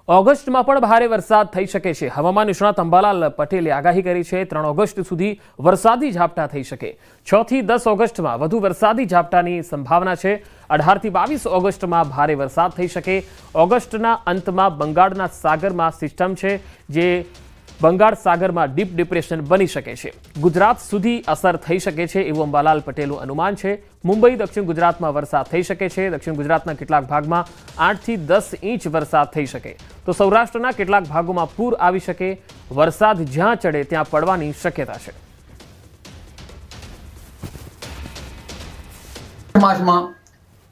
ઓગસ્ટમાં પણ ભારે વરસાદ થઈ શકે છે। હવામાન નિષ્ણાત અંબાલાલ પટેલે આગાહી કરી છે। 3 ઓગસ્ટ સુધી વરસાદી ઝાપટા થઈ શકે। 6 થી 10 ઓગસ્ટમાં વધુ વરસાદી ઝાપટાની સંભાવના છે। 18 થી 22 ઓગસ્ટમાં ભારે વરસાદ થઈ શકે। ઓગસ્ટના અંતમાં બંગાળના સાગરમાં સિસ્ટમ છે જે બંગાળ સાગરમાં ડીપ ડિપ્રેશન બની શકે છે। ગુજરાત સુધી અસર થઈ શકે છે એવું અંબાલાલ પટેલનું અનુમાન છે। મુંબઈ દક્ષિણ ગુજરાતમાં વરસાદ થઈ શકે છે। દક્ષિણ ગુજરાતના કેટલાક ભાગમાં 8 થી 10 ઇંચ વરસાદ થઈ શકે તો સૌરાષ્ટ્રના કેટલાક ભાગોમાં પૂર આવી શકે। વરસાદ જ્યાં ચડે ત્યાં પડવાની શક્યતા છે। માસમાં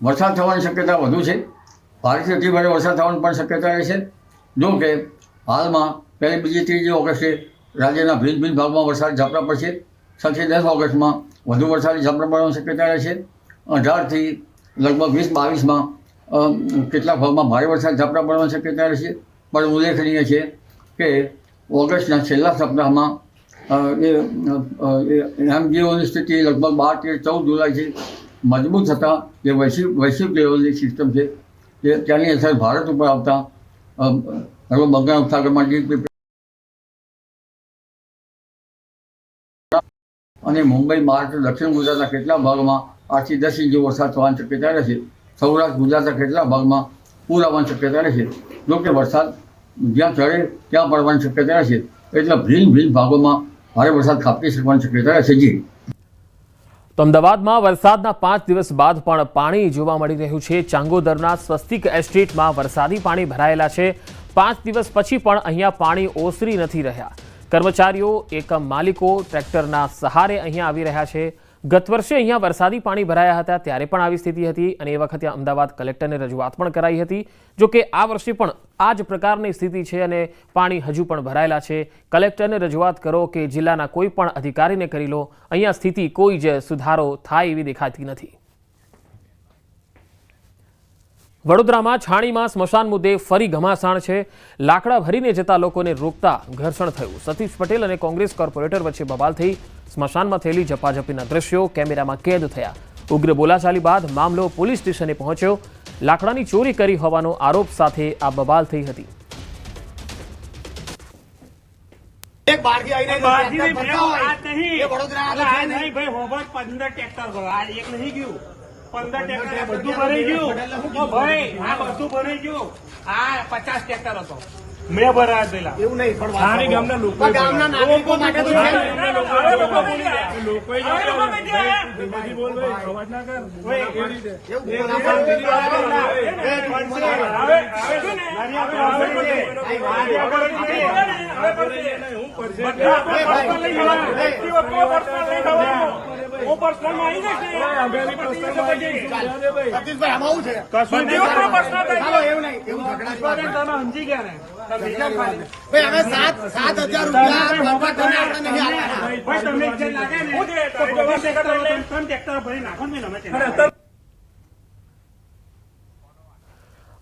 વરસાદ થવાની શક્યતા વધુ છે। ભારેથી અતિભારે વરસાદ થવાની પણ શક્યતા રહેશે। જો કે હાલમાં પહેલી, બીજી, ત્રીજી ઓગસ્ટે રાજ્યના ભિન્ન ભિન્ન ભાગમાં વરસાદ ઝાપટા પડશે। 6 થી 10 ઓગસ્ટમાં વધુ વરસાદી ઝાપટા પડવાની શક્યતા રહેશે। 18 થી લગભગ 20-22માં કેટલાક ભાગમાં ભારે વરસાદ ઝાપટા પડવાની શક્યતા રહેશે। પણ ઉલ્લેખનીય છે કે ઓગસ્ટના છેલ્લા સપ્તાહમાં એમજીઓની સ્થિતિ લગભગ 12, 13, 14 જુલાઈથી મજબૂત થતાં જે વૈશ્વિક લેવલની સિસ્ટમ છે તે ત્યાંની અસર ભારત ઉપર આવતા બંગાળ ઉપસાગરમાં ડીપ અને મુંબઈ, મહારાષ્ટ્ર, દક્ષિણ ગુજરાતના કેટલાક ભાગમાં 8 થી 10 ઇંચ વરસાદ થવાની શક્યતા રહેશે। સૌરાષ્ટ્ર ગુજરાતના કેટલાક ભાગમાં પૂર આવવાની શક્યતા રહેશે। જો કે વરસાદ જ્યાં ચડે ત્યાં પડવાની શક્યતા રહેશે। એટલે ભિન્ન ભિન્ન ભાગોમાં ભારે વરસાદ ખાબકી શકવાની શક્યતા રહેશે। જી તો અમદાવાદમાં વરસાદના 5 દિવસ બાદ પણ પાણી જોવા મળી રહ્યું છે। ચાંગોદરના સ્વસ્તિક એસ્ટેટમાં વરસાદી પાણી ભરાયેલા છે। 5 દિવસ પછી પણ અહીંયા પાણી ઓસરી નથી રહ્યા। કર્મચારીઓ, એકમ માલિકો ટ્રેક્ટરના સહારે અહીંયા આવી રહ્યા છે। ગત વર્ષે અહીંયા વરસાદી પાણી ભરાયા હતા ત્યારે પણ આવી સ્થિતિ હતી અને એ વખતે અમદાવાદ કલેક્ટરને રજૂઆત પણ કરાઈ હતી। જો કે આ વર્ષે પણ આ જ પ્રકારની સ્થિતિ છે અને પાણી હજુ પણ ભરાયેલા છે। કલેક્ટરને રજૂઆત કરો કે જિલ્લાના કોઈ પણ અધિકારીને કરી લો, અહીંયા સ્થિતિ કોઈ જ સુધારો થાય એવી દેખાતી નથી। વડોદરામાં છાણીમાં સ્મશાન મુદ્દે ફરી ઘમાસાણ છે। લાકડા ભરીને જતા લોકોને રોકતા ઘર્ષણ થયું। સતીશ પટેલ અને કોંગ્રેસ કોર્પોરેટર વચ્ચે બબાલ થઈ। સ્મશાનમાં થયેલી ઝપાઝપીના દ્રશ્યો કેમેરામાં કેદ થયા। ઉગ્ર બોલાચાલી બાદ મામલો પોલીસ સ્ટેશને પહોંચ્યો। લાકડાની ચોરી કરી હોવાનો આરોપ સાથે આ બબાલ થઈ હતી। બધું ભરાઈ ગયું ભાઈ, આ બધું ભરાઈ ગયું। આ 50 ટ્રેક્ટર હતો, મેં ભરાયા પેલા એવું નહીં પણ સારી ગામના લોકો માટે તો અવાજ ના કર સમજી ગયા ને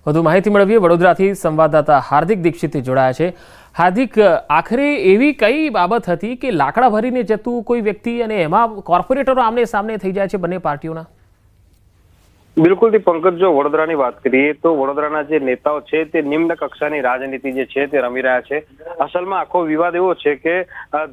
વધુ માહિતી મેળવીએ વડોદરાથી સંવાદદાતા હાર્દિક દીક્ષિત જોડાયા છે। હાર્દિક, આખરે એવી કઈ બાબત હતી કે લાકડા ભરીને જતું કોઈ વ્યક્તિ અને એમાં કોર્પોરેટરો આમને સામને થઈ જાય છે બંને પાર્ટીઓના? બિલકુલ પંકજ, જો વડોદરાની વાત કરીએ તો વડોદરાના જે નેતાઓ છે તે નિમ્ન કક્ષાની રાજનીતિ જે છે તે રમી રહ્યા છે। અસલમાં આખો વિવાદ એવો છે કે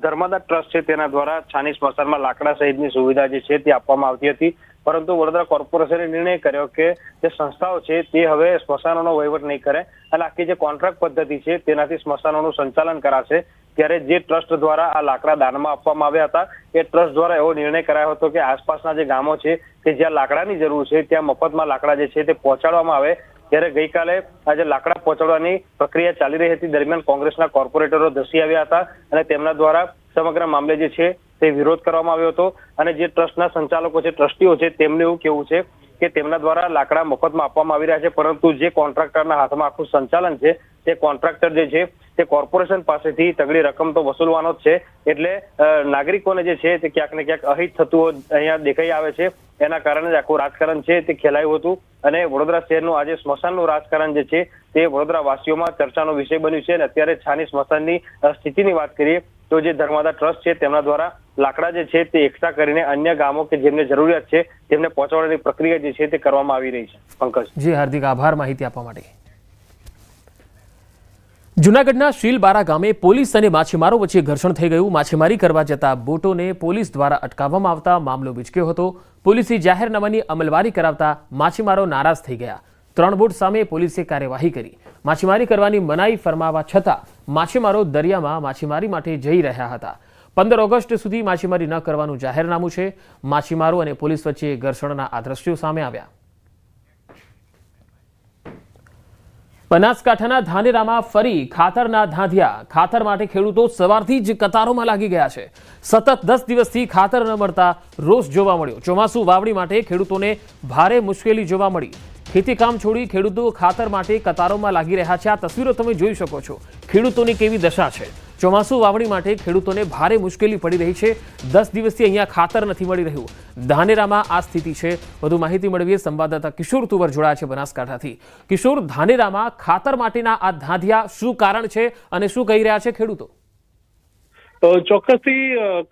ધર્માદા ટ્રસ્ટ છે તેના દ્વારા છાની સ્મશાનમાં લાકડા સહિતની સુવિધા જે છે તે આપવામાં આવતી હતી, પરંતુ વડોદરા કોર્પોરેશને નિર્ણય કર્યો કે જે સંસ્થાઓ છે તે હવે સ્મશાનોનો વહીવટ નહીં કરે અને આખી જે કોન્ટ્રાક્ટ પદ્ધતિ છે તેનાથી સ્મશાનોનું સંચાલન કરાશે। ત્યારે જે ટ્રસ્ટ દ્વારા આ લાકડા દાનમાં આપવામાં આવ્યા હતા એ ટ્રસ્ટ દ્વારા એવો નિર્ણય કરાયો હતો કે આસપાસના જે ગામો છે કે જ્યાં લાકડાની જરૂર છે ત્યાં મફતમાં લાકડા જે છે તે પહોંચાડવામાં આવે। ત્યારે ગઈકાલે આજે લાકડા પહોંચાડવાની પ્રક્રિયા ચાલી રહી હતી, દરમિયાન કોંગ્રેસના કોર્પોરેટરો ધસી આવ્યા હતા અને તેમના દ્વારા સમગ્ર મામલે જે છે તે વિરોધ કરવામાં આવ્યો હતો અને જે ટ્રસ્ટના સંચાલકો છે, ટ્રસ્ટીઓ છે, તેમનું એવું કેવું છે કે તેમના દ્વારા લાકડા મફતમાં આપવામાં આવી રહ્યા છે, પરંતુ જે કોન્ટ્રાક્ટરના હાથમાં આખું સંચાલન છે તે કોન્ટ્રાક્ટર જે છે તે કોર્પોરેશન પાસેથી તગડી રકમ તો વસૂલવાનો જ છે। એટલે નાગરિકોને જે છે તે ક્યાંક ને ક્યાંક અહિત થતું અહીંયા દેખાઈ આવે છે। એના કારણે જ આખું રાજકારણ છે તે ખેલાયું હતું અને વડોદરા શહેરનું આજે સ્મશાનનું રાજકારણ જે છે તે વડોદરા વાસીઓમાં ચર્ચાનો વિષય બન્યું છે। અને અત્યારે છાની સ્મશાનની સ્થિતિની વાત કરીએ તો જે ધર્માદા ટ્રસ્ટ છે તેમના દ્વારા લાકડા જે છે તે એકઠા કરીને અન્ય ગામો કે જેમને જરૂરિયાત છે તેમને પહોંચાડવાની પ્રક્રિયા જે છે તે કરવામાં આવી રહી છે। પંકજ જી હાર્દિક, આભાર માહિતી આપવા માટે। જૂનાગઢના શીલબારા ગામે પોલીસ અને માછીમારો વચ્ચે ઘર્ષણ થઈ ગયું. માછીમારી કરવા જતા બોટોને પોલીસ દ્વારા અટકાવવામાં આવતા મામલો વિચક્યો હતો. પોલીસે જાહેરનામાની અમલવારી કરાવતા માછીમારો નારાજ થઈ ગયા. 3 બોટ સામે પોલીસે કાર્યવાહી કરી. માછીમારી કરવાની મનાઈ ફરમાવવા છતાં માછીમારો દરિયામાં માછીમારી માટે જઈ રહ્યા હતા. 15 ઓગસ્ટ સુધી માછીમારી ન કરવાનું જાહેરનામું છે. માછીમારો અને પોલીસ વચ્ચે ઘર્ષણના આ દ્રશ્યો સામે આવ્યા. બનાસકાંઠાના ધાનેરામાં ફરી ખાતરના ધાંધિયા. ખાતર માટે ખેડૂતો સવારથી જ કતારોમાં લાગી ગયા છે. સતત 10 દિવસથી ખાતર ન મળતા રોષ જોવા મળ્યો. ચોમાસુ વાવણી માટે ખેડૂતોને ભારે મુશ્કેલી જોવા મળી. ખેતી કામ છોડી ખેડૂતો ખાતર માટે કતારોમાં લાગી રહ્યા છે. આ તસવીરો તમે જોઈ શકો છો. ખેડૂતોની કેવી દશા છે. ચોમાસુ વાવણી માટે ખેડૂતોને ભારે મુશ્કેલી પડી રહી છે. 10 દિવસથી અહીંયા ખાતર નથી મળી રહ્યું. ધાનેરામાં આ સ્થિતિ છે. વધુ માહિતી મેળવીએ સંવાદદાતા કિશોર તુવર જોડાયા છે બનાસકાંઠાથી. કિશોર, ધાનેરામાં ખાતર માટેના આ ધાંધિયા શું કારણ છે અને શું કહી રહ્યા છે ખેડૂતો? ચોક્કસથી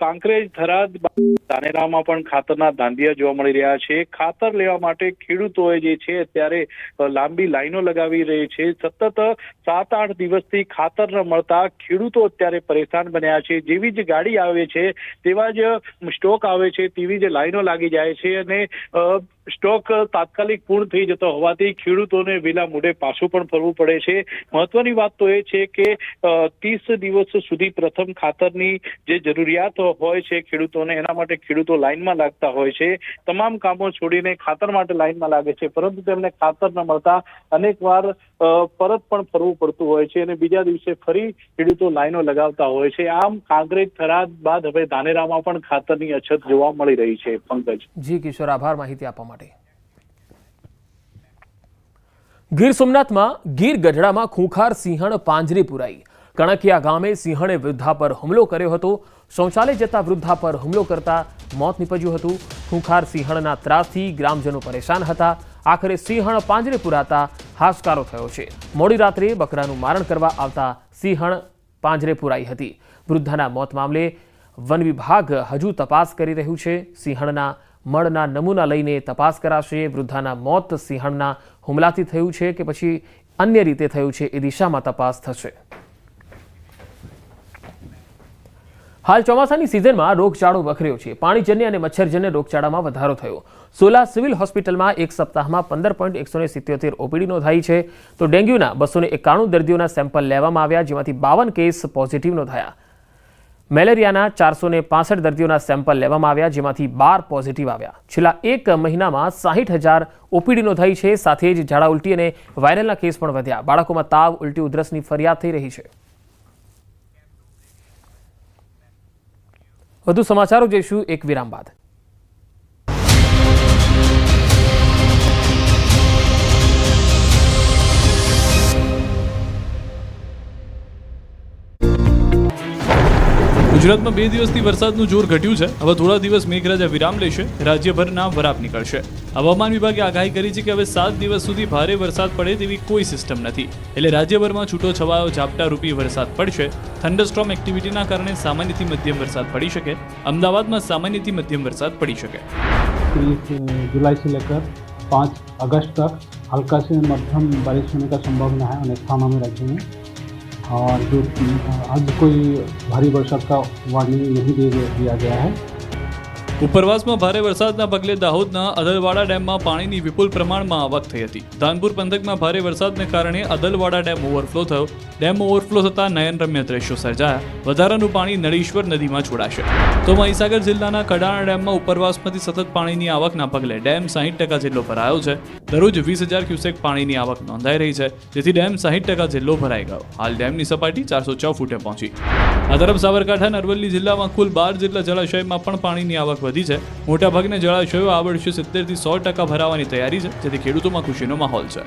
કાંકરેજ, થરાદ, ધાનેરામાં પણ ખાતરના ધાંધિયા જોવા મળી રહ્યા છે. ખાતર લેવા માટે ખેડૂતોએ જે છે અત્યારે લાંબી લાઈનો લગાવી રહી છે. સતત 7-8 દિવસથી ખાતર ન મળતા ખેડૂતો અત્યારે પરેશાન બન્યા છે. જેવી જ ગાડી આવે છે તેવા જ સ્ટોક આવે છે, તેવી જ લાઈનો લાગી જાય છે અને સ્ટોક તાત્કાલિક પૂર્ણ થઈ જતો હોવાથી ખેડૂતોને વેલા મોડે પાછું પણ ફરવું પડે છે. મહત્વની વાત તો એ છે કે 30 દિવસ સુધી પ્રથમ ખાતરની જે જરૂરિયાત હોય છે ખેડૂતોને, એના માટે ખેડૂતો લાઈનમાં લાગતા હોય છે. તમામ કામો છોડીને ખાતર માટે લાઈનમાં લાગે છે, પરંતુ તેમને ખાતર ન મળતા અનેકવાર પરત પણ ફરવું પડતું હોય છે અને બીજા દિવસે ફરી ખેડૂતો લાઈનો લગાવતા હોય છે. આમ કાંકરેજ, થરાદ બાદ હવે ધાનેરામાં પણ ખાતરની અછત જોવા મળી રહી છે. પંકજ. જી કિશોર, આભાર માહિતી આપવા માટે. ગીર સોમનાથમાં ગીર ગઢડામાં ખૂંખાર સિંહણ પાંજરે પુરાઈ. કણકિયા ગામે સિંહણે વૃદ્ધા પર હુમલો કર્યો હતો. શૌચાલય જતા વૃદ્ધા પર હુમલો કરતા મોત નીપજ્યું હતું. ખૂંખાર સિંહણના ત્રાસથી ગ્રામજનો પરેશાન હતા. આખરે સિંહણ પાંજરે પુરાતા હાશકારો થયો છે. મોડી રાત્રે બકરાનું મારણ કરવા આવતા સિંહણ પાંજરે પુરાઈ હતી. વૃદ્ધાના મોત મામલે વન વિભાગ હજુ તપાસ કરી રહ્યું છે. સિંહણના મળના નમૂના લઈને તપાસ કરાશે. વૃદ્ધાના મોત સિંહણના હુમલાથી થયું છે કે પછી અન્ય રીતે થયું છે એ દિશામાં તપાસ થશે. હાલ ચોમાસાની સિઝનમાં રોગચાળો વખર્યો છે. પાણીજન્ય અને મચ્છરજન્ય રોગચાળામાં વધારો થયો. સોલા સિવિલ હોસ્પિટલમાં એક સપ્તાહમાં 15.177 ઓપીડી નોંધાઈ છે. તો ડેન્ગ્યુના 291 દર્દીઓના સેમ્પલ લેવામાં આવ્યા, જેમાંથી 52 કેસ પોઝિટિવ નોંધાયા. મેલેરિયાના 465 દર્દીઓના સેમ્પલ લેવામાં આવ્યા, જેમાંથી 12 પોઝિટિવ આવ્યા. છેલ્લા 1 મહિનામાં 60,000 ઓપીડી નોંધાઈ છે. સાથે જ ઝાડા ઉલટી અને વાયરલના કેસ પણ વધ્યા. બાળકોમાં તાવ, ઉલટી, ઉધરસની ફરિયાદ થઈ રહી છે. વધુ સમાચારો જોઈશું એક વિરામ બાદ. ગુજરાતમાં 2 દિવસથી વરસાદનું જોર ઘટ્યું છે. હવે થોડા દિવસ મેઘરાજા વિરામ લેશે. રાજ્યભરના વરાપ નીકળશે. હવામાન વિભાગે આગાહી કરી છે કે હવે 7 દિવસ સુધી ભારે વરસાદ પડે તેવી કોઈ સિસ્ટમ નથી. એટલે રાજ્યભરમાં છૂટો છવાયો ઝાપટા રૂપી વરસાદ પડશે. થંડરસ્ટોર્મ એક્ટિવિટીના કારણે સામાન્યથી મધ્યમ વરસાદ પડી શકે. અમદાવાદમાં સામાન્યથી મધ્યમ વરસાદ પડી શકે. 30 जुलाई से लेकर 5 अगस्त तक हल्का से मध्यम बारिश होने का संभावना है अनेक स्थानों में राज्य में. और जो आज कोई भारी बरसात का वार्निंग नहीं दिया गया है. ઉપરવાસમાં ભારે વરસાદના પગલે દાહોદના અદલવાડા ડેમમાં પાણીની વિપુલ પ્રમાણમાં આવક થઈ હતી. ધાનપુર પંથકમાં ભારે વરસાદને કારણે અદલવાડા ડેમ ઓવરફ્લો થયો. ડેમ ઓવરફ્લો થતાં નયનરમ્ય દ્રશ્યો સર્જાયા. વધારાનું પાણી નળીશ્વર નદીમાં છોડાશે. તો મહીસાગર જિલ્લાના કડાણા ડેમમાં ઉપરવાસમાંથી સતત પાણીની આવકના પગલે ડેમ 60% જેટલો ભરાયો છે. દરરોજ 20,000 ક્યુસેક પાણીની આવક નોંધાઈ રહી છે, જેથી ડેમ 60% જેટલો ભરાઈ ગયો. હાલ ડેમની સપાટી 406 ફૂટે પહોંચી. આ તરફ સાબરકાંઠા અને અરવલ્લી જિલ્લામાં કુલ 12 જેટલા જળાશયમાં પણ પાણીની આવક વધી છે. મોટાભાગના જળાશયો આ વર્ષે 70 થી 100% ભરાવાની તૈયારી છે, જેથી ખેડૂતોમાં ખુશીનો માહોલ છે.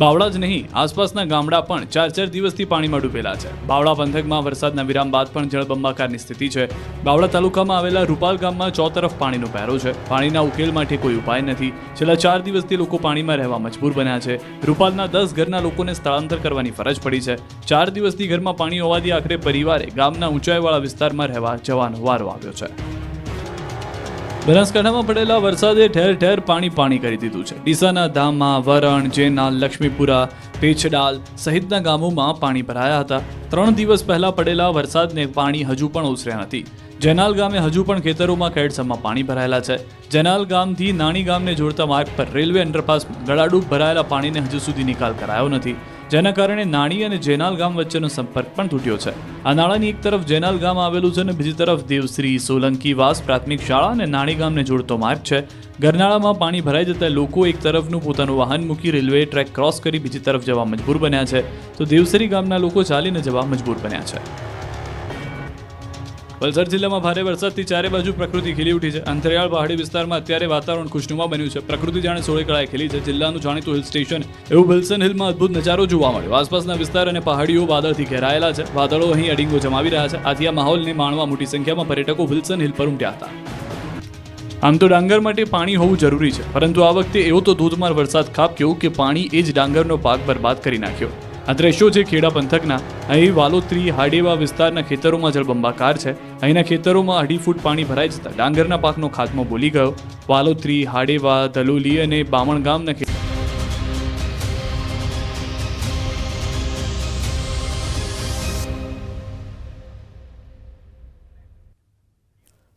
બાવળા જ નહીં, આસપાસના ગામડા પણ 4 દિવસથી પાણીમાં ડૂબેલા છે. બાવળા પંથકમાં વરસાદના વિરામ બાદ પણ જળબંબાકારની સ્થિતિ છે. બાવળા તાલુકામાં આવેલા રૂપાલ ગામમાં ચોતરફ પાણીનો પહેરો છે. પાણીના ઉકેલ માટે કોઈ ઉપાય નથી. છેલ્લા 4 દિવસથી લોકો પાણીમાં રહેવા મજબૂર બન્યા છે. રૂપાલના 10 ઘરના લોકોને સ્થળાંતર કરવાની ફરજ પડી છે. 4 દિવસથી ઘરમાં પાણી હોવાથી આખરે પરિવારે ગામના ઊંચાઈવાળા વિસ્તારમાં રહેવા જવાનો વારો આવ્યો છે. બનાસકાંઠામાં પડેલા વરસાદે ઠેર ઠેર પાણી કરી દીધું છે. ડીસાના ધામમાં, વરણ, જેના, લક્ષ્મીપુરા, પેછડાલ સહિતના ગામોમાં પાણી ભરાયા હતા. 3 દિવસ પહેલા પડેલા વરસાદને પાણી હજુ પણ ઓસર્યા નથી. જેનાલ ગામે હજુ પણ ખેતરોમાં કેડસમમાં પાણી ભરાયેલા છે. જેનાલ ગામથી નાની ગામને જોડતા માર્ગ પર રેલવે અંડરપાસમાં ગળાડૂબ ભરાયેલા પાણીને હજુ સુધી નિકાલ કરાયો નથી, જેના કારણે નાણી અને જેનાલ ગામ વચ્ચેનો સંપર્ક પણ તૂટ્યો છે. આ નાળાની એક તરફ જેનાલ ગામ આવેલું છે અને બીજી તરફ દેવશ્રી સોલંકી વાસ પ્રાથમિક શાળા અને નાણી ગામને જોડતો માર્ગ છે. ગરનાળામાં પાણી ભરાઈ જતા લોકો એક તરફનું પોતાનું વાહન મૂકી રેલવે ટ્રેક ક્રોસ કરી બીજી તરફ જવા મજબૂર બન્યા છે, તો દેવસરી ગામના લોકો ચાલીને જવા મજબૂર બન્યા છે. વલસાડ જિલ્લામાં ભારે વરસાદથી ચારે બાજુ પ્રકૃતિ ખીલી ઉઠી છે. અંતરિયાળ પહાડી વિસ્તારમાં અત્યારે વાતાવરણ ખુશનુમા બન્યું છે. પ્રકૃતિ જાણે સોળે કળાએ ખીલી છે. જિલ્લાનું જાણીતું હિલ સ્ટેશન એવું વિલ્સન હિલમાં અદ્ભુત નજારો જોવા મળ્યો. આસપાસના વિસ્તાર અને પહાડીઓ વાદળથી ઘેરાયેલા છે. વાદળો અહીં અડીંગો જમાવી રહ્યા છે. આથી આ માહોલને માણવા મોટી સંખ્યામાં પર્યટકો વિલ્સન હિલ પર ઉમટ્યા હતા. આમ તો ડાંગર માટે પાણી હોવું જરૂરી છે, પરંતુ આ વખતે એવો તો ધોધમાર વરસાદ ખાબક્યો કે પાણી એ જ ડાંગરનો પાક બરબાદ કરી નાખ્યો. આ દ્રશ્યો છે ખેડા પંથકના. અહીં વાલોત્રી હાડેવા વિસ્તારના ખેતરોમાં જળબંબાકાર છે. અહીંના ખેતરોમાં 2.5 ફૂટ પાણી ભરાઈ જતા ડાંગરના પાકનો ખાત્મો બોલી ગયો. વાલોત્રી, હાડેવા, દલોલી અને બામણ ગામના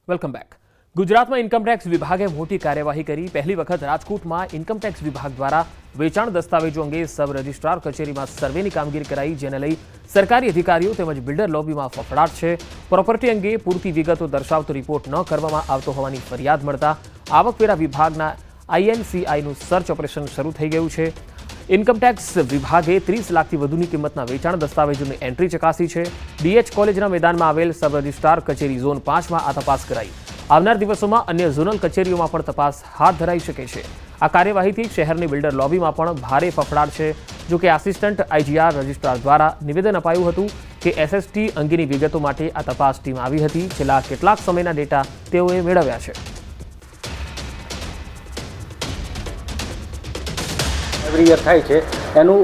વેલકમ બેક. ગુજરાતમાં ઇન્કમટેક્સ વિભાગે મોટી કાર્યવાહી કરી. પહેલી વખત રાજકોટમાં ઇન્કમટેક્સ વિભાગ દ્વારા વેચાણ દસ્તાવેજો અંગે સબ રજિસ્ટ્રાર કચેરીમાં સર્વેની કામગીરી કરાઈ, જેને લઈ સરકારી અધિકારીઓ તેમજ બિલ્ડર લોબીમાં ફફડાટ છે. પ્રોપર્ટી અંગે પૂરતી વિગતો દર્શાવતો રિપોર્ટ ન કરવામાં આવતો હોવાની ફરિયાદ મળતા આવકવેરા વિભાગના INCIનું સર્ચ ઓપરેશન શરૂ થઈ ગયું છે. ઇન્કમટેક્સ વિભાગે 30 લાખથી વધુની કિંમતના વેચાણ દસ્તાવેજોની એન્ટ્રી ચકાસી છે. DH કોલેજના મેદાનમાં આવેલ સબ રજિસ્ટ્રાર કચેરી ઝોન 5માં આ તપાસ કરાઈ. આવનાર દિવસોમાં અન્ય ઝોનલ કચેરીઓમાં પણ તપાસ હાથ ધરાઈ શકે છે. આ કાર્યવાહીથી શહેરની બિલ્ડર લોબીમાં પણ ભારે ફફડાટ છે. જો કે આસિસ્ટન્ટ IGR રજિસ્ટ્રાર દ્વારા નિવેદન અપાયું હતું કે SST અંગેની વિગતો માટે આ તપાસ ટીમ આવી હતી. છેલ્લા કેટલાક સમયના ડેટા તેઓએ મેળવ્યા છે. એવરી યર થાય છે એનું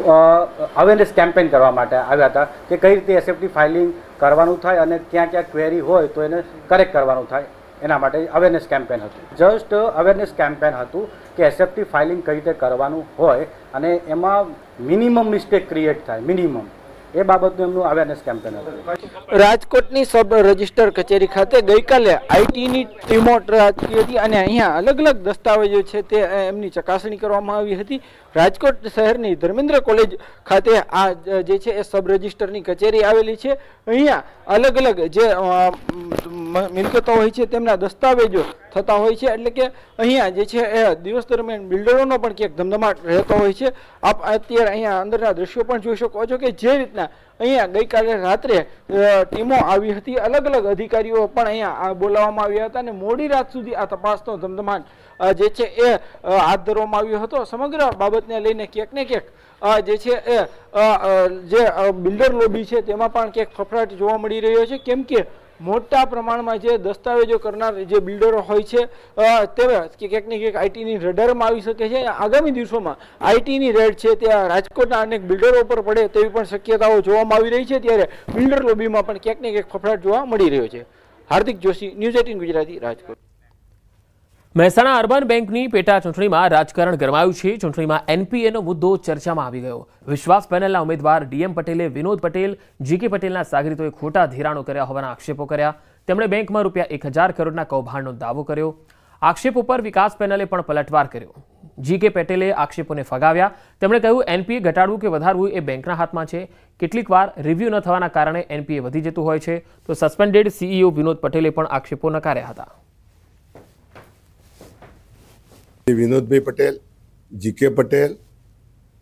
અવેરનેસ કેમ્પેન કરવા માટે આવ્યા હતા કે કઈ રીતે SFT ફાઇલિંગ કરવાનું થાય અને ક્યાં ક્યાં ક્વેરી હોય તો એને કરેક્ટ કરવાનું થાય, એના માટે અવેરનેસ કેમ્પેન હતું. જસ્ટ અવેરનેસ કેમ્પેન હતું કે SFT ફાઇલિંગ કઈ રીતે કરવાનું હોય અને એમાં મિનિમમ મિસ્ટેક ક્રિએટ થાય, મિનિમમ એ બાબતનું એમનું અવેરનેસ કેમ્પેન હતું. રાજકોટની સબ રજિસ્ટર કચેરી ખાતે ગઈકાલે આઈટીની ટીમો રાખી હતી અને અહીંયા અલગ અલગ દસ્તાવેજો છે તે એમની ચકાસણી કરવામાં આવી હતી. રાજકોટ શહેરની ધર્મેન્દ્ર કોલેજ ખાતે આ જે છે એ સબ રજિસ્ટરની કચેરી આવેલી છે. અહીંયા અલગ અલગ જે મિલકતો હોય છે તેમના દસ્તાવેજો થતા હોય છે, એટલે કે અહીંયા જે છે એ દિવસ દરમિયાન બિલ્ડરોનો પણ ક્યાંક ધમધમાટ રહેતો હોય છે. આપ અત્યારે અહીંયા અંદરના દ્રશ્યો પણ જોઈ શકો છો કે જે રીતના અહીંયા ગઈકાલે રાત્રે ટીમો આવી હતી, અલગ અલગ અધિકારીઓ પણ અહીંયા બોલાવવામાં આવ્યા હતા અને મોડી રાત સુધી આ તપાસનો ધમધમાટ જે છે એ હાથ ધરવામાં આવ્યો હતો. સમગ્ર બાબતને લઈને ક્યાંક ને ક્યાંક જે છે એ જે બિલ્ડર લોબી છે તેમાં પણ ક્યાંક ફફડાટ જોવા મળી રહ્યો છે, કેમ કે મોટા પ્રમાણમાં જે દસ્તાવેજો કરનાર જે બિલ્ડરો હોય છે તે ક્યાંક ને ક્યાંક આઈટીની રડારમાં આવી શકે છે. આગામી દિવસોમાં આઈટીની રેડ છે ત્યાં રાજકોટના અનેક બિલ્ડરો પર પડે તેવી પણ શક્યતાઓ જોવામાં આવી રહી છે. ત્યારે બિલ્ડર લોબીમાં પણ ક્યાંક ને ક્યાંક ફફડાટ જોવા મળી રહ્યો છે. હાર્દિક જોશી, ન્યૂઝ 18 ગુજરાતી, રાજકોટ. મહેસાણા અર્બન બેંકની પેટા ચૂંટણીમાં રાજકારણ ગરમાયું છે. ચૂંટણીમાં NPAનો મુદ્દો ચર્ચામાં આવી ગયો. વિશ્વાસ પેનલના ઉમેદવાર DM પટેલે વિનોદ પટેલ, GK પટેલના સાગરીતોએ ખોટા ધિરાણો કર્યા હોવાના આક્ષેપો કર્યા. તેમણે બેંકમાં ₹1000 કરોડના કૌભાંડનો દાવો કર્યો. આક્ષેપો પર વિકાસ પેનલે પણ પલટવાર કર્યો. GK પટેલે આક્ષેપોને ફગાવ્યા. તેમણે કહ્યું NPA ઘટાડવું કે વધારવું એ બેંકના હાથમાં છે. કેટલીક વાર રિવ્યૂ ન થવાના કારણે NPA વધી જતું હોય છે. તો સસ્પેન્ડેડ CEO વિનોદ પટેલે પણ આક્ષેપો નકાર્યા હતા. વિનોદભાઈ પટેલ, GK પટેલ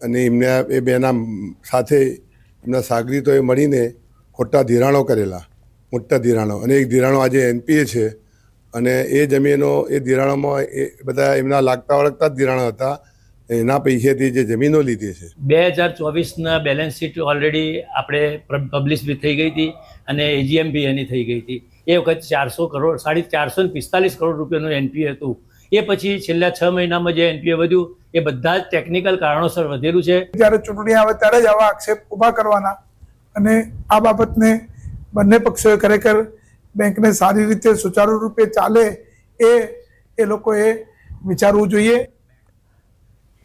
અને એમના એ બેના સાથે એમના સાગરીતોએ મળીને ખોટા ધિરાણો કરેલા, મોટા ધિરાણો, અને એક ધિરાણો આજે NPA છે અને એ જમીનો એ ધિરાણોમાં એ બધા એમના લાગતા વળગતા જ ધિરાણો હતા. એના પૈસેથી જે જમીનો લીધી છે. 2024ના બેલેન્સ શીટ ઓલરેડી આપણે પબ્લિશ બી થઈ ગઈ હતી અને AGM બી એની થઈ ગઈ હતી. એ વખત 400 કરોડ 445 કરોડ રૂપિયાનું NPA હતું. એ પછી છેલ્લા 6 મહિનામાં જે NPA વધ્યું એ બધા જ ટેકનિકલ કારણોસર વધેલું છે. જ્યારે ચૂંટણી આવે ત્યારે જ આવા આક્ષેપ ઊભા કરવાના અને આ બાબતને બંને પક્ષોએ ખરેખર બેંકને સારી રીતે સુચારુ રૂપે ચાલે એ લોકોએ વિચારવું જોઈએ.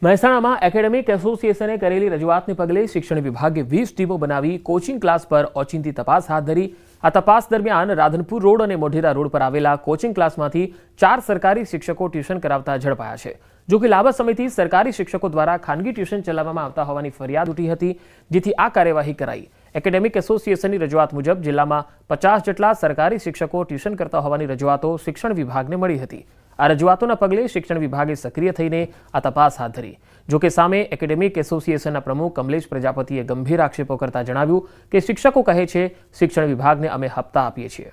મહેસાણામાં એકેડેમિક એસોસિએશને કરેલી રજૂઆતને પગલે શિક્ષણ વિભાગે 20 ટીમો બનાવી કોચિંગ ક્લાસ પર ઓચિંતી તપાસ હાથ ધરી. આ તપાસ દરમિયાન રાધનપુર રોડ અને મોઢેરા રોડ પર આવેલા કોચિંગ ક્લાસમાંથી 4 સરકારી શિક્ષકો ટ્યુશન કરાવતા ઝડપાયા છે. જો કે લાંબા સમયથી સરકારી શિક્ષકો દ્વારા ખાનગી ટ્યુશન ચલાવવામાં આવતા હોવાની ફરિયાદ ઉઠી હતી, જેથી આ કાર્યવાહી કરાઈ. એકેડેમિક એસોસિએશનની રજૂઆત મુજબ જિલ્લામાં 50 જેટલા સરકારી શિક્ષકો ટ્યુશન કરતા હોવાની રજૂઆતો શિક્ષણ વિભાગને મળી હતી. આ રજૂઆતોના પગલે શિક્ષણ વિભાગે સક્રિય થઈને આ તપાસ હાથ ધરી. જો કે સામે એકેડેમિક એસોસિએશનના પ્રમુખ કમલેશ પ્રજાપતિએ ગંભીર આક્ષેપો કરતા જણાવ્યું કે શિક્ષકો કહે છે શિક્ષણ વિભાગને અમે હપ્તા આપીએ છીએ.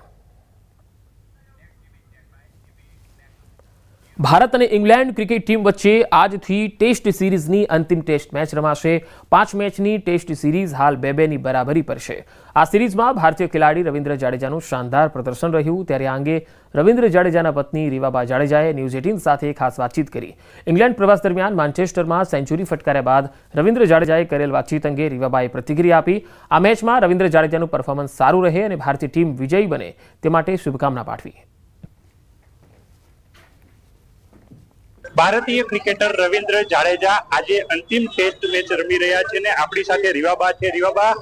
ભારત અને ઇંગ્લેન્ડ ક્રિકેટ ટીમ વચ્ચે આજથી ટેસ્ટ સિરીઝની અંતિમ ટેસ્ટ મેચ રમાશે. 5 મેચની ટેસ્ટ સિરીઝ હાલ 2-2ની બરાબરી પર છે. આ સિરીઝમાં ભારતીય ખેલાડી રવિન્દ્ર જાડેજાનું શાનદાર પ્રદર્શન રહ્યું. ત્યારે આ અંગે રવિન્દ્ર જાડેજાના પત્ની રીવાબા જાડેજાએ ન્યૂઝ 18 સાથે ખાસ વાતચીત કરી. ઇંગ્લેન્ડ પ્રવાસ દરમિયાન માન્ચેસ્ટરમાં સેન્ચુરી ફટકાર્યા બાદ રવિન્દ્ર જાડેજાએ કરેલ વાતચીત અંગે રીવાબાએ પ્રતિક્રિયા આપી. આ મેચમાં રવિન્દ્ર જાડેજાનું પરફોર્મન્સ સારું રહે અને ભારતીય ટીમ વિજયી બને તે માટે શુભકામના પાઠવી. ભારતીય ક્રિકેટર રવિન્દ્ર જાડેજા આજે અંતિમ ટેસ્ટ મેચ રમી રહ્યા છે અને આપણી સાથે રીવાબા છે. રીવાબા,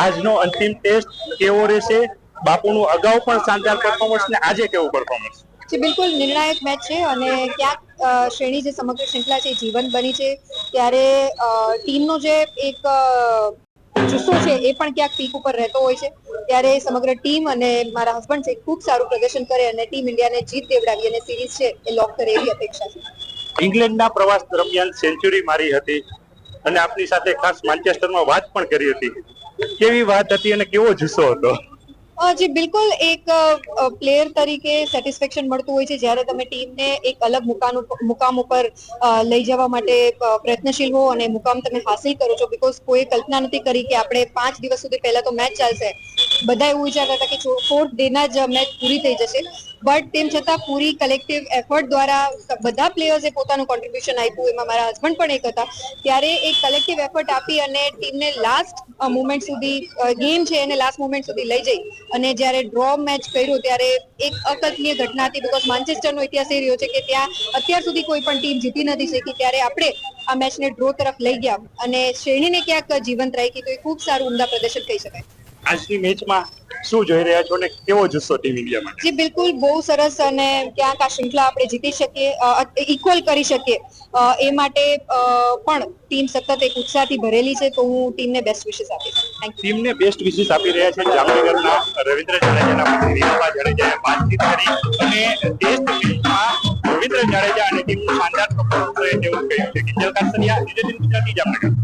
આજનો અંતિમ ટેસ્ટ કેવો રહેશે? બાપુનું અગાઉ પણ શાનદાર પરફોર્મન્સ ને આજે કેવું પરફોર્મન્સ? બિલકુલ નિર્ણાયક મેચ છે અને ક્યાંક શ્રેણી જે સમગ્ર શ્રૃંખલા છે જીવંત બની છે. ત્યારે ટીમનો જે એક જુસ્સો છે એ પણ ક્યાંક પીક ઉપર રહેતો હોય છે. ત્યારે સમગ્ર ટીમ અને મારા હસબન્ડ છે ખૂબ સારું પ્રદર્શન કરે અને ટીમ ઇન્ડિયાને જીત દેવડાવી અને સિરીઝ છે એ લોક કરે એવી અપેક્ષા છે. ઇંગ્લેન્ડના પ્રવાસ દરમિયાન સેન્ચુરી મારી હતી અને આપની સાથે ખાસ માન્ચેસ્ટરમાં વાત પણ કરી હતી. કેવી વાત હતી અને કેવો જુસ્સો હતો? જી બિલકુલ, એક પ્લેયર તરીકે સેટિસ્ફેક્શન મળતું હોય છે જ્યારે તમે ટીમને એક અલગ મુકામ ઉપર લઈ જવા માટે પ્રયત્નશીલ હો અને મુકામ તમે હાસિલ કરો છો. બીકોઝ કોઈ કલ્પના નથી કરી કે આપણે 5 દિવસ સુધી પહેલા તો મેચ ચાલશે, બધા એવું વિચારતા હતા કે 4th ડેના જ મેચ પૂરી થઈ જશે. બટ તેમ છતાં પૂરી કલેક્ટિવ એફર્ટ દ્વારા બધા પ્લેયર્સે પોતાનું કોન્ટ્રીબ્યુશન આપ્યું. એમાં મારા હસબન્ડ પણ એક હતા. ત્યારે એક કલેક્ટિવ એફર્ટ આપી અને ટીમને લાસ્ટ મોમેન્ટ સુધી ગેમ છે એને લાસ્ટ મોમેન્ટ સુધી લઈ જઈ અને જ્યારે ડ્રો મેચ કર્યો ત્યારે એક અકલ્પનીય ઘટના હતી. બીકોઝ માન્ચેસ્ટરનો ઇતિહાસ એ રહ્યો છે કે ત્યાં અત્યાર સુધી કોઈ પણ ટીમ જીતી નથી શકી. ત્યારે આપણે આ મેચને ડ્રો તરફ લઈ ગયા અને શ્રેણીને ક્યાંક જીવંત રાખી, તો એ ખૂબ સારું ઉમદા પ્રદર્શન કહી શકાય. આજની મેચમાં શું જોઈ રહ્યા છો અને કેવો જુસ્સો ટીમ ઇન્ડિયા માટે? જી બિલકુલ, બહુ સરસ અને ક્યાંક આ શ્રૃંખલા આપણે જીતી શકીએ, ઇક્વલ કરી શકીએ એ માટે પણ ટીમ સતત એક ઉત્સાહથી ભરેલી છે. તો હું ટીમને બેસ્ટ વિશેસ આપીશ. ટીમને બેસ્ટ વિશેસ આપી રહ્યા છે જામનગરના રવિન્દ્ર જાડેજાના પત્ની રીવાબા જાડેજાએ વાતચીત કરી અને ટેસ્ટ મેચમાં રવિન્દ્ર જાડેજા અને ટીમનું શાનદાર પરફોર્મન્સ રહે તેવું કહ્યું છે. કિંજલ કાસરિયા, ન્યૂઝ 18 ગુજરાતી, જામનગર.